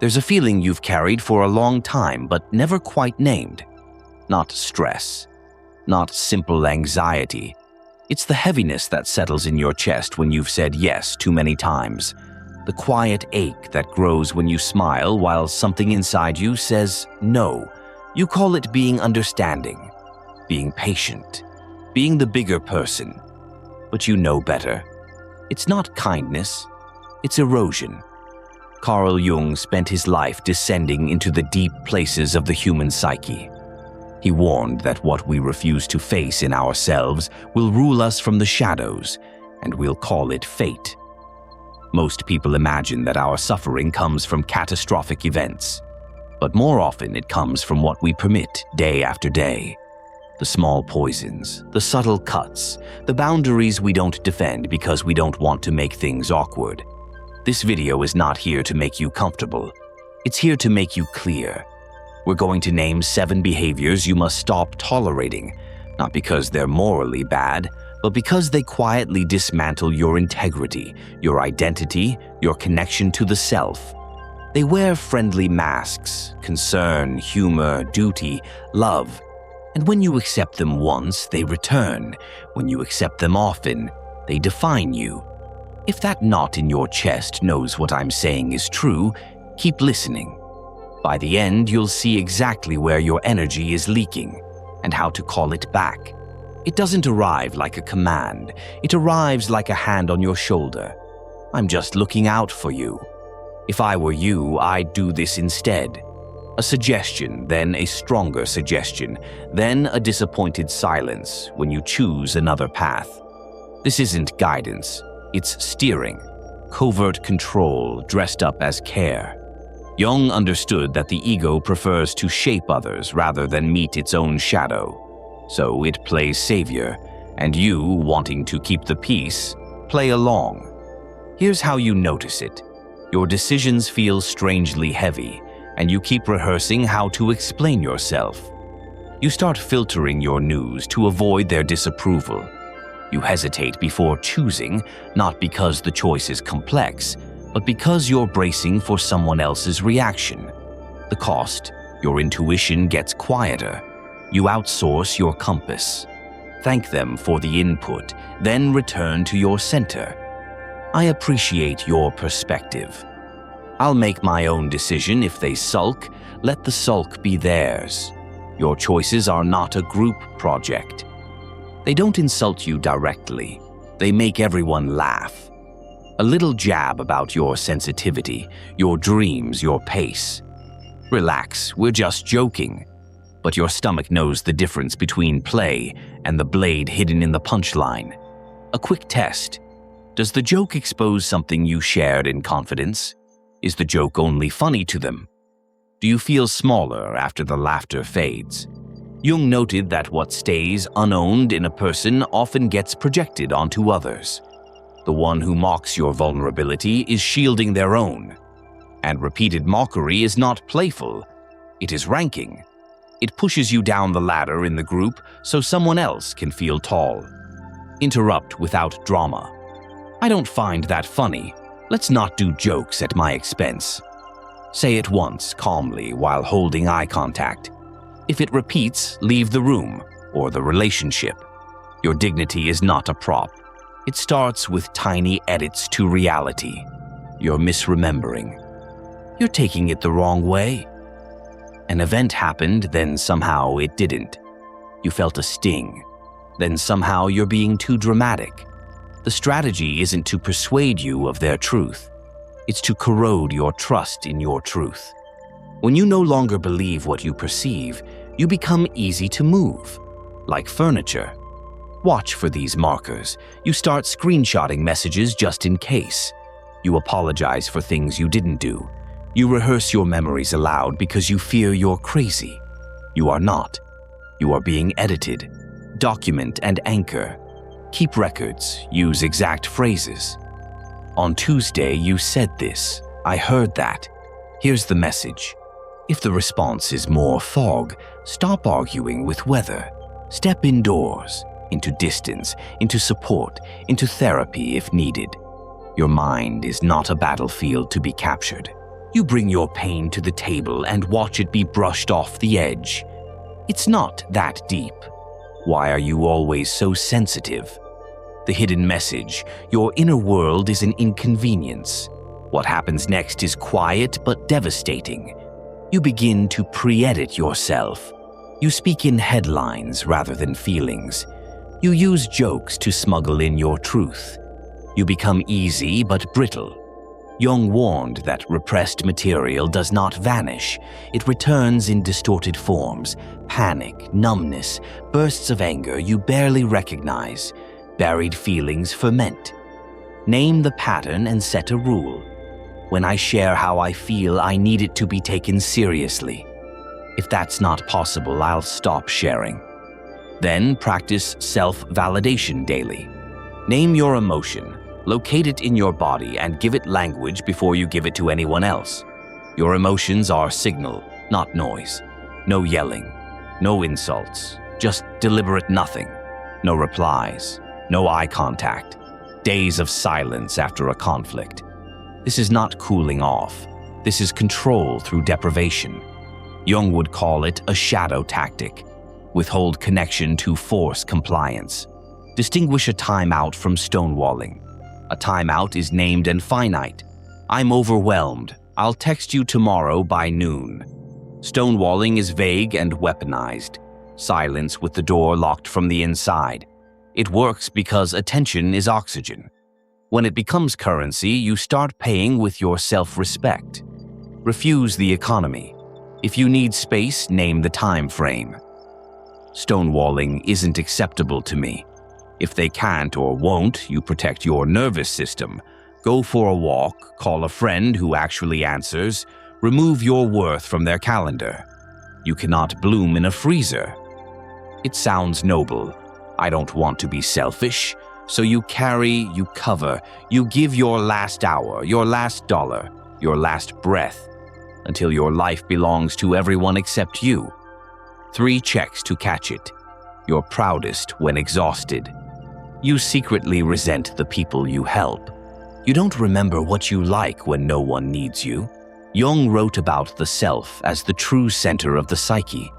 There's a feeling you've carried for a long time but never quite named. Not stress, not simple anxiety. It's the heaviness that settles in your chest when you've said yes too many times. The quiet ache that grows when you smile while something inside you says no. You call it being understanding, being patient, being the bigger person. But you know better. It's not kindness, it's erosion. Carl Jung spent his life descending into the deep places of the human psyche. He warned that what we refuse to face in ourselves will rule us from the shadows, and we'll call it fate. Most people imagine that our suffering comes from catastrophic events, but more often it comes from what we permit day after day. The small poisons, the subtle cuts, the boundaries we don't defend because we don't want to make things awkward. This video is not here to make you comfortable. It's here to make you clear. We're going to name 7 behaviors you must stop tolerating, not because they're morally bad, but because they quietly dismantle your integrity, your identity, your connection to the self. They wear friendly masks: concern, humor, duty, love. And when you accept them once, they return. When you accept them often, they define you. If that knot in your chest knows what I'm saying is true, keep listening. By the end, you'll see exactly where your energy is leaking and how to call it back. It doesn't arrive like a command. It arrives like a hand on your shoulder. I'm just looking out for you. If I were you, I'd do this instead. A suggestion, then a stronger suggestion, then a disappointed silence when you choose another path. This isn't guidance, it's steering, covert control dressed up as care. Jung understood that the ego prefers to shape others rather than meet its own shadow. So it plays savior, and you, wanting to keep the peace, play along. Here's how you notice it. Your decisions feel strangely heavy, and you keep rehearsing how to explain yourself. You start filtering your news to avoid their disapproval. You hesitate before choosing, not because the choice is complex, but because you're bracing for someone else's reaction. The cost, your intuition gets quieter. You outsource your compass. Thank them for the input, then return to your center. I appreciate your perspective. I'll make my own decision. If they sulk, let the sulk be theirs. Your choices are not a group project. They don't insult you directly. They make everyone laugh. A little jab about your sensitivity, your dreams, your pace. Relax, we're just joking. But your stomach knows the difference between play and the blade hidden in the punchline. A quick test. Does the joke expose something you shared in confidence? Is the joke only funny to them? Do you feel smaller after the laughter fades? Jung noted that what stays unowned in a person often gets projected onto others. The one who mocks your vulnerability is shielding their own. And repeated mockery is not playful, it is ranking. It pushes you down the ladder in the group so someone else can feel tall. Interrupt without drama. I don't find that funny. Let's not do jokes at my expense. Say it once, calmly, while holding eye contact. If it repeats, leave the room or the relationship. Your dignity is not a prop. It starts with tiny edits to reality. You're misremembering. You're taking it the wrong way. An event happened, then somehow it didn't. You felt a sting. Then somehow you're being too dramatic. The strategy isn't to persuade you of their truth. It's to corrode your trust in your truth. When you no longer believe what you perceive, you become easy to move, like furniture. Watch for these markers. You start screenshotting messages just in case. You apologize for things you didn't do. You rehearse your memories aloud because you fear you're crazy. You are not. You are being edited. Document and anchor. Keep records. Use exact phrases. On Tuesday, you said this. I heard that. Here's the message. If the response is more fog, stop arguing with weather. Step indoors, into distance, into support, into therapy if needed. Your mind is not a battlefield to be captured. You bring your pain to the table and watch it be brushed off the edge. It's not that deep. Why are you always so sensitive? The hidden message, your inner world is an inconvenience. What happens next is quiet but devastating. You begin to pre-edit yourself. You speak in headlines rather than feelings. You use jokes to smuggle in your truth. You become easy but brittle. Jung warned that repressed material does not vanish. It returns in distorted forms, panic, numbness, bursts of anger you barely recognize. Buried feelings ferment. Name the pattern and set a rule. When I share how I feel, I need it to be taken seriously. If that's not possible, I'll stop sharing. Then practice self-validation daily. Name your emotion. Locate it in your body and give it language before you give it to anyone else. Your emotions are signal, not noise. No yelling, no insults, just deliberate nothing. No replies, no eye contact. Days of silence after a conflict. This is not cooling off. This is control through deprivation. Jung would call it a shadow tactic. Withhold connection to force compliance. Distinguish a timeout from stonewalling. A timeout is named and finite. I'm overwhelmed. I'll text you tomorrow by noon. Stonewalling is vague and weaponized. Silence with the door locked from the inside. It works because attention is oxygen. When it becomes currency, you start paying with your self-respect. Refuse the economy. If you need space, name the time frame. Stonewalling isn't acceptable to me. If they can't or won't, you protect your nervous system. Go for a walk, call a friend who actually answers, remove your worth from their calendar. You cannot bloom in a freezer. It sounds noble. I don't want to be selfish. So you carry, you cover, you give your last hour, your last dollar, your last breath, until your life belongs to everyone except you. 3 checks to catch it. You're proudest when exhausted. You secretly resent the people you help. You don't remember what you like when no one needs you. Jung wrote about the self as the true center of the psyche.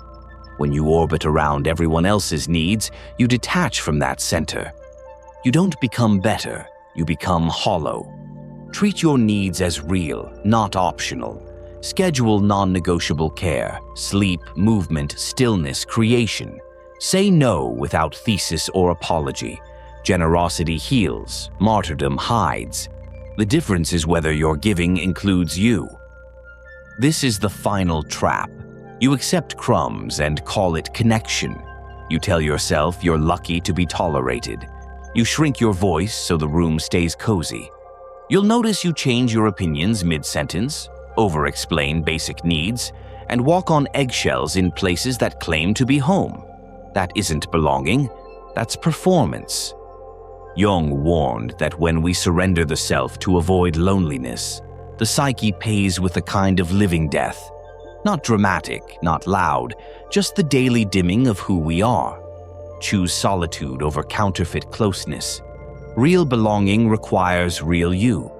When you orbit around everyone else's needs, you detach from that center. You don't become better, you become hollow. Treat your needs as real, not optional. Schedule non-negotiable care, sleep, movement, stillness, creation. Say no without thesis or apology. Generosity heals, martyrdom hides. The difference is whether your giving includes you. This is the final trap. You accept crumbs and call it connection. You tell yourself you're lucky to be tolerated. You shrink your voice so the room stays cozy. You'll notice you change your opinions mid-sentence, over-explain basic needs, and walk on eggshells in places that claim to be home. That isn't belonging, that's performance. Jung warned that when we surrender the self to avoid loneliness, the psyche pays with a kind of living death. Not dramatic, not loud, just the daily dimming of who we are. Choose solitude over counterfeit closeness. Real belonging requires real you.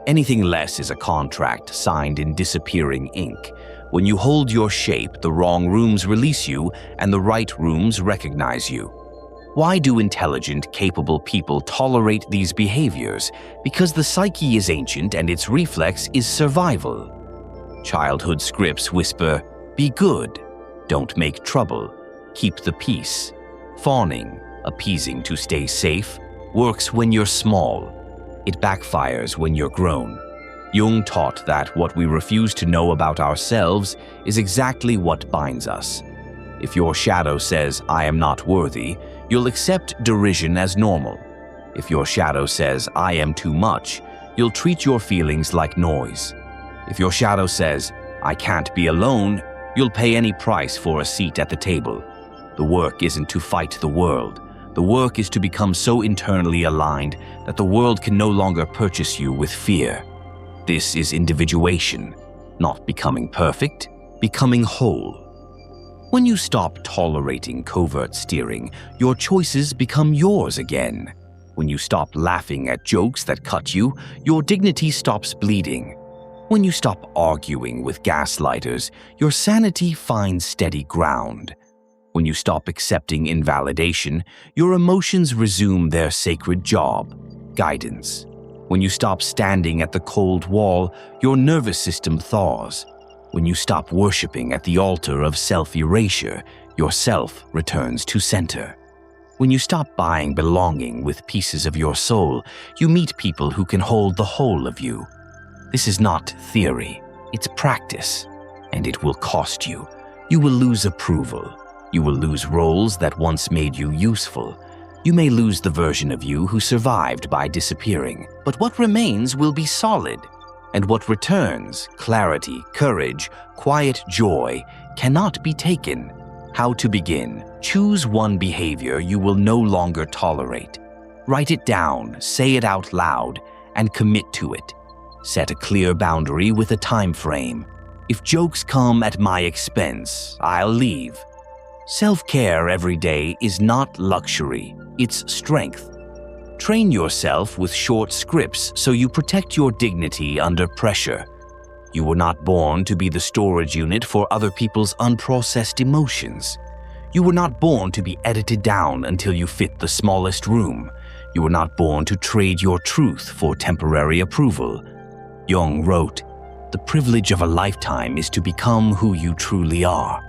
Anything less is a contract signed in disappearing ink. When you hold your shape, the wrong rooms release you and the right rooms recognize you. Why do intelligent, capable people tolerate these behaviors? Because the psyche is ancient and its reflex is survival. Childhood scripts whisper, be good, don't make trouble, keep the peace. Fawning, appeasing to stay safe, works when you're small. It backfires when you're grown. Jung taught that what we refuse to know about ourselves is exactly what binds us. If your shadow says, I am not worthy, you'll accept derision as normal. If your shadow says, I am too much, you'll treat your feelings like noise. If your shadow says, I can't be alone, you'll pay any price for a seat at the table. The work isn't to fight the world. The work is to become so internally aligned that the world can no longer purchase you with fear. This is individuation, not becoming perfect, becoming whole. When you stop tolerating covert steering, your choices become yours again. When you stop laughing at jokes that cut you, your dignity stops bleeding. When you stop arguing with gaslighters, your sanity finds steady ground. When you stop accepting invalidation, your emotions resume their sacred job, guidance. When you stop standing at the cold wall, your nervous system thaws. When you stop worshiping at the altar of self-erasure, your self returns to center. When you stop buying belonging with pieces of your soul, you meet people who can hold the whole of you. This is not theory, it's practice, and it will cost you. You will lose approval. You will lose roles that once made you useful. You may lose the version of you who survived by disappearing, but what remains will be solid. And what returns, clarity, courage, quiet joy, cannot be taken. How to begin? Choose one behavior you will no longer tolerate. Write it down, say it out loud, and commit to it. Set a clear boundary with a time frame. If jokes come at my expense, I'll leave. Self-care every day is not luxury, it's strength. Train yourself with short scripts so you protect your dignity under pressure. You were not born to be the storage unit for other people's unprocessed emotions. You were not born to be edited down until you fit the smallest room. You were not born to trade your truth for temporary approval. Jung wrote, "The privilege of a lifetime is to become who you truly are."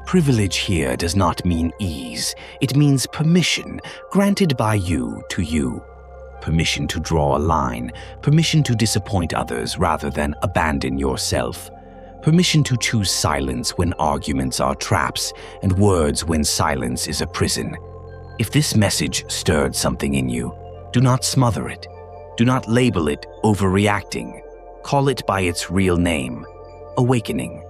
Privilege here does not mean ease. It means permission, granted by you to you. Permission to draw a line, permission to disappoint others rather than abandon yourself. Permission to choose silence when arguments are traps and words when silence is a prison. If this message stirred something in you, do not smother it. Do not label it overreacting. Call it by its real name, awakening.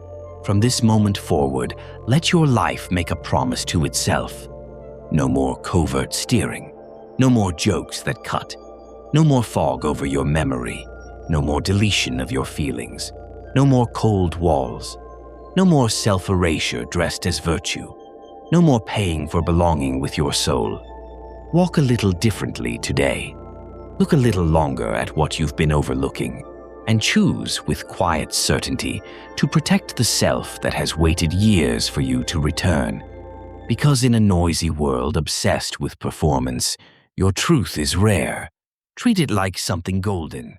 From this moment forward, let your life make a promise to itself. No more covert steering. No more jokes that cut. No more fog over your memory. No more deletion of your feelings. No more cold walls. No more self-erasure dressed as virtue. No more paying for belonging with your soul. Walk a little differently today. Look a little longer at what you've been overlooking, and choose with quiet certainty to protect the self that has waited years for you to return. Because in a noisy world obsessed with performance, your truth is rare. Treat it like something golden.